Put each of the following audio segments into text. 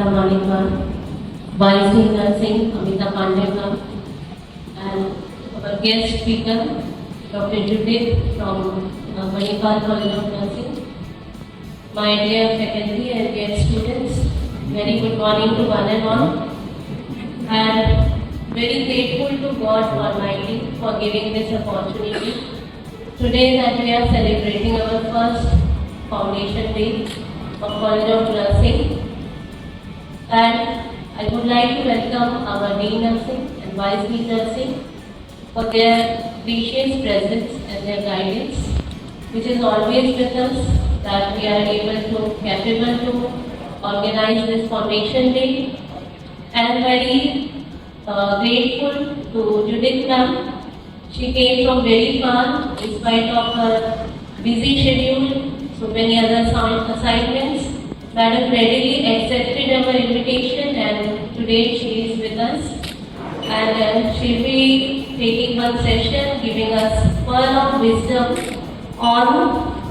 Manipal Malik ma'am, Vice Dean Nursing Amita Pandey ma'am, and our guest speaker Dr. Judith from Manipal College of Nursing. My dear faculty and dear students, very good morning to one and all, and very grateful to God Almighty for giving this opportunity. Today that we are celebrating our first Foundation Day of College of Nursing, and I would like to welcome our Dean Nursing and Vice Dean Nursing for their precious presence and their guidance, which is always with us, that we are capable to organize this Foundation Day, and very grateful to Judith ma'am. She came from very far in spite of her busy schedule, so many other assignments. Madam readily accepted our invitation, and today she is with us, and she will be taking one session giving us pearl of wisdom on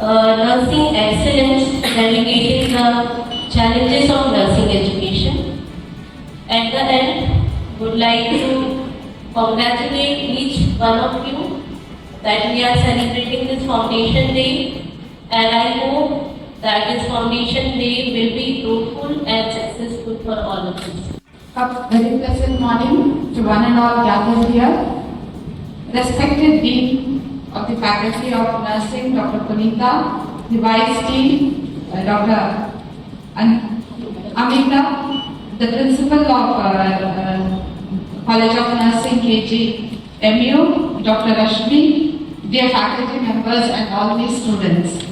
nursing excellence, navigating the challenges of nursing education. At the end, would like to congratulate each one of you that we are celebrating this Foundation Day, and I hope that this Foundation Day will be fruitful and successful for all of us. A very pleasant morning to one and all gathered here. Respected Dean of the Faculty of Nursing, Dr. Punita, the Vice Dean, Dr. Amita, the Principal of College of Nursing, KG MU, Dr. Rashmi, dear faculty members and all the students.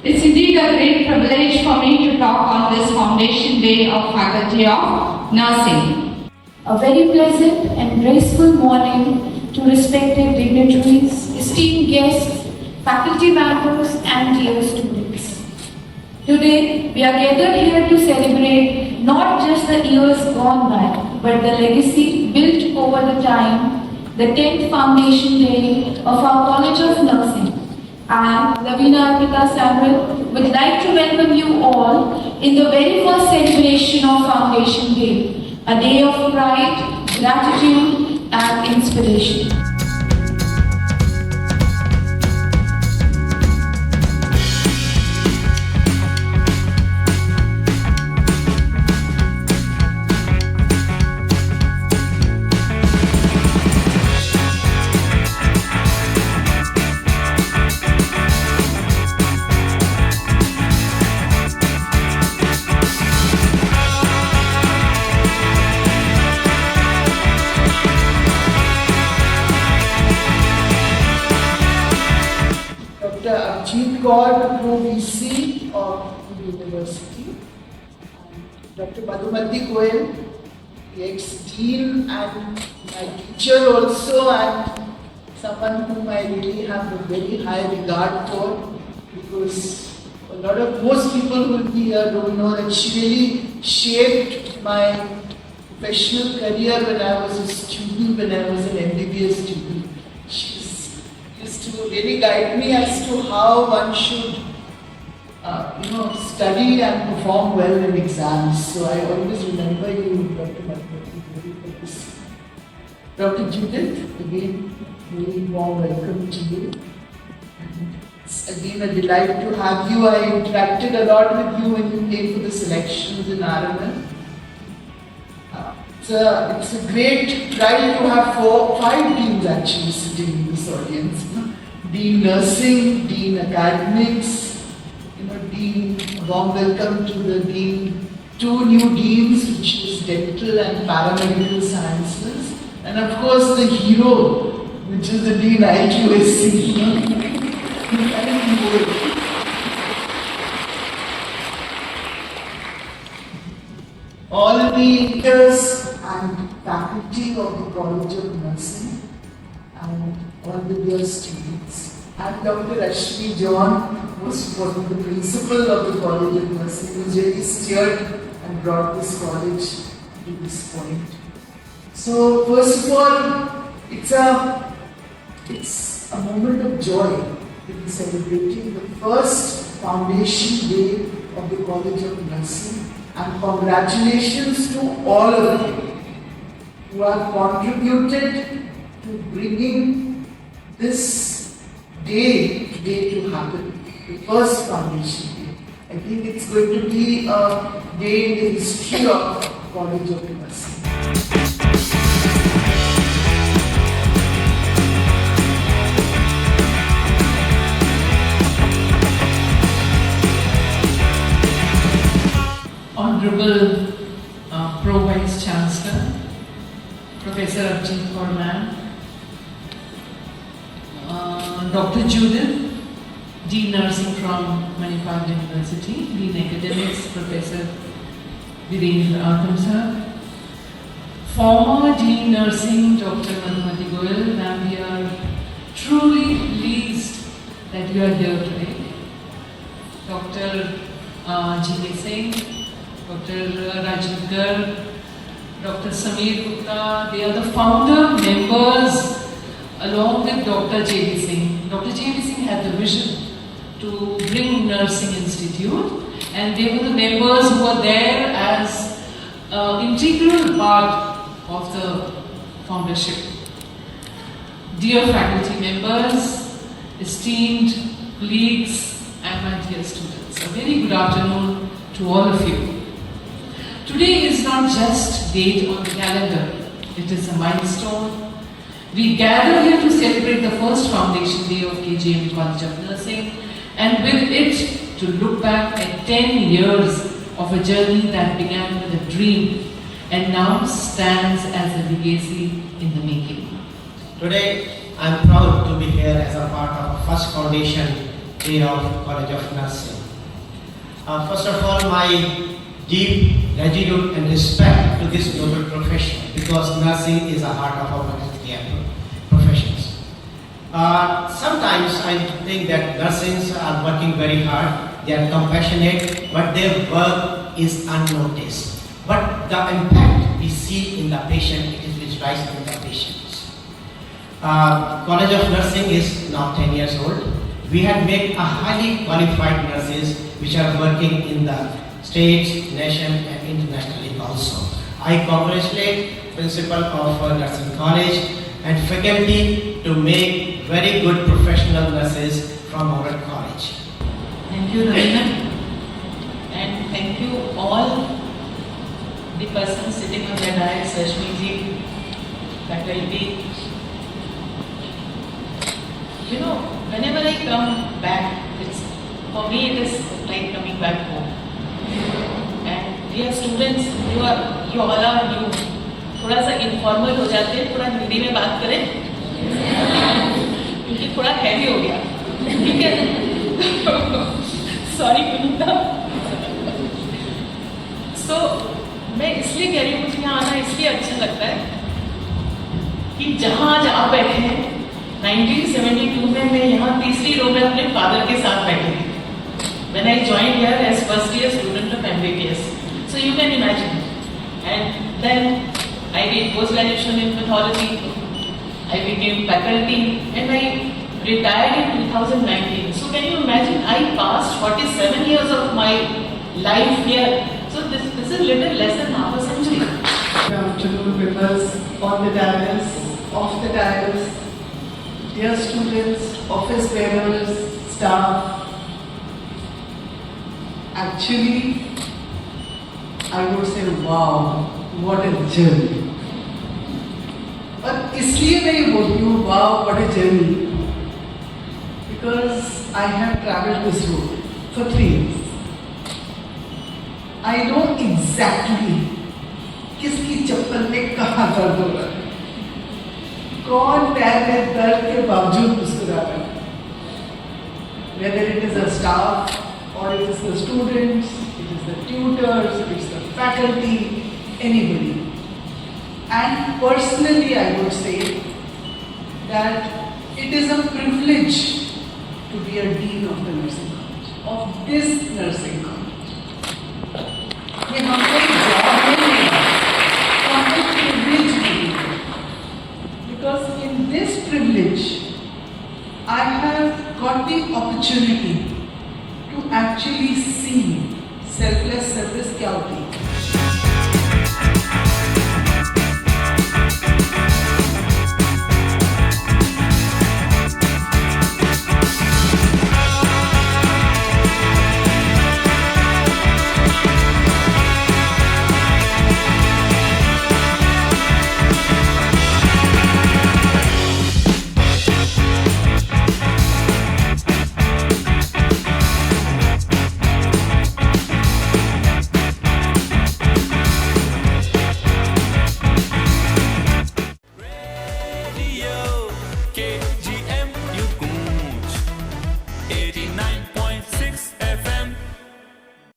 It's indeed a great privilege for me to talk on this Foundation Day of Faculty of Nursing. A very pleasant and graceful morning to respected dignitaries, esteemed guests, faculty members and dear students. Today, we are gathered here to celebrate not just the years gone by, but the legacy built over the time, the 10th Foundation Day of our College of Nursing. I, Lavina Arpita Samuel, would like to welcome you all in the very first celebration of Foundation Day, a day of pride, gratitude and inspiration. Ajit Gaur, Pro-VC of the University, Dr. Madhumati Goel, the ex-dean and my teacher also, and someone whom I really have a very high regard for, because most people who will be here don't know that she really shaped my professional career when I was a student, when I was an MBBS student. She used to really guide me as to how one should study and perform well in exams. So I always remember you, Dr. Madhumati. Dr. Judith, again, very warm welcome to you. And it's again a delight to have you. I interacted a lot with you when you came for the selections in RMN. It's a great pride to have 5 deans actually sitting in this audience. Dean Nursing, Dean Academics, Dean, a warm welcome to the Dean, 2 new Deans, which is Dental and Paramedical Sciences, and of course the hero, which is the Dean IQAC. All the leaders and faculty of the College of Nursing, and all the dear students, and Dr. Rashmi John, who's one of the principal of the College of Nursing, who's really steered and brought this college to this point. So first of all, it's a moment of joy to be celebrating the first Foundation Day of the College of Nursing. And congratulations to all of you who have contributed to bringing this day today to happen, the first foundation day. I think it's going to be a day in the history of College of Nursing. Honorable Pro Vice Chancellor, Professor Arjit Korman, Dr. Judith, Dean Nursing from Manipal University, Dean Academics, Professor Virendra Atamsar, former Dean Nursing, Dr. Madhumati Goyal. Ma'am, we are truly pleased that you are here today. Dr. G.K. Singh, Dr. Rajiv Garg, Dr. Sameer Gupta, they are the founder members along with Dr. J.D. Singh. Dr. J.D. Singh had the vision to bring Nursing Institute, and they were the members who were there as integral part of the foundership. Dear faculty members, esteemed colleagues, and my dear students, a very good afternoon to all of you. Today is not just a date on the calendar, it is a milestone. We gather here to celebrate the first foundation day of KGM College of Nursing, and with it to look back at 10 years of a journey that began with a dream and now stands as a legacy in the making. Today, I am proud to be here as a part of first foundation day of College of Nursing. First of all, my deep gratitude and respect to this noble profession, because nursing is the heart of our healthcare professions. Sometimes I think that nurses are working very hard, they are compassionate, but their work is unnoticed. But the impact we see in the patient, it is visualized in the patients. College of Nursing is now 10 years old. We have made a highly qualified nurses which are working in the states, nation and internationally also. I congratulate principal of Nursing College and faculty to make very good professional nurses from our college. Thank you, Ravina, and thank you all the persons sitting on the dais, Rashmi ji, faculty. You know, whenever I come back, for me it is like coming back home. And dear students, you all are new. थोड़ा सा informal हो जाते हैं, थोड़ा हिंदी में बात करें, क्योंकि थोड़ा heavy हो गया, ठीक है? Sorry पुनीता. So मैं इसलिए कह रही हूँ, मुझे यहाँ आना इसलिए अच्छा लगता है कि जहाँ आज आप बैठे हैं, 1972 में मैं यहाँ तीसरी रो में अपने फादर के साथ बैठी थी. When I joined here as first year student of MBBS. So you can imagine. And then I did post-graduation in pathology. I became faculty and I retired in 2019. So can you imagine, I passed 47 years of my life here. So this is little less than half a century. Good afternoon, members on the dais, off the dais, dear students, office bearers, staff. Actually, I would say, wow, what a journey. But इसलिए मैं ये बोलती हूँ, wow, what a journey, because I have travelled this road for 3 years. I know exactly किसकी चप्पल में कहाँ दर्द हो रहा है, कौन पैर में दर्द के बावजूद मुस्कुरा रहा है. Whether it is a staff, or it is the students, it is the tutors, it is the faculty, anybody. And personally, I would say that it is a privilege to be a dean of the nursing college, of this nursing college. ये हमको एक job नहीं है, हमको privilege मिली है. Because in this privilege, I have got the opportunity to actually see selfless service क्या होती है?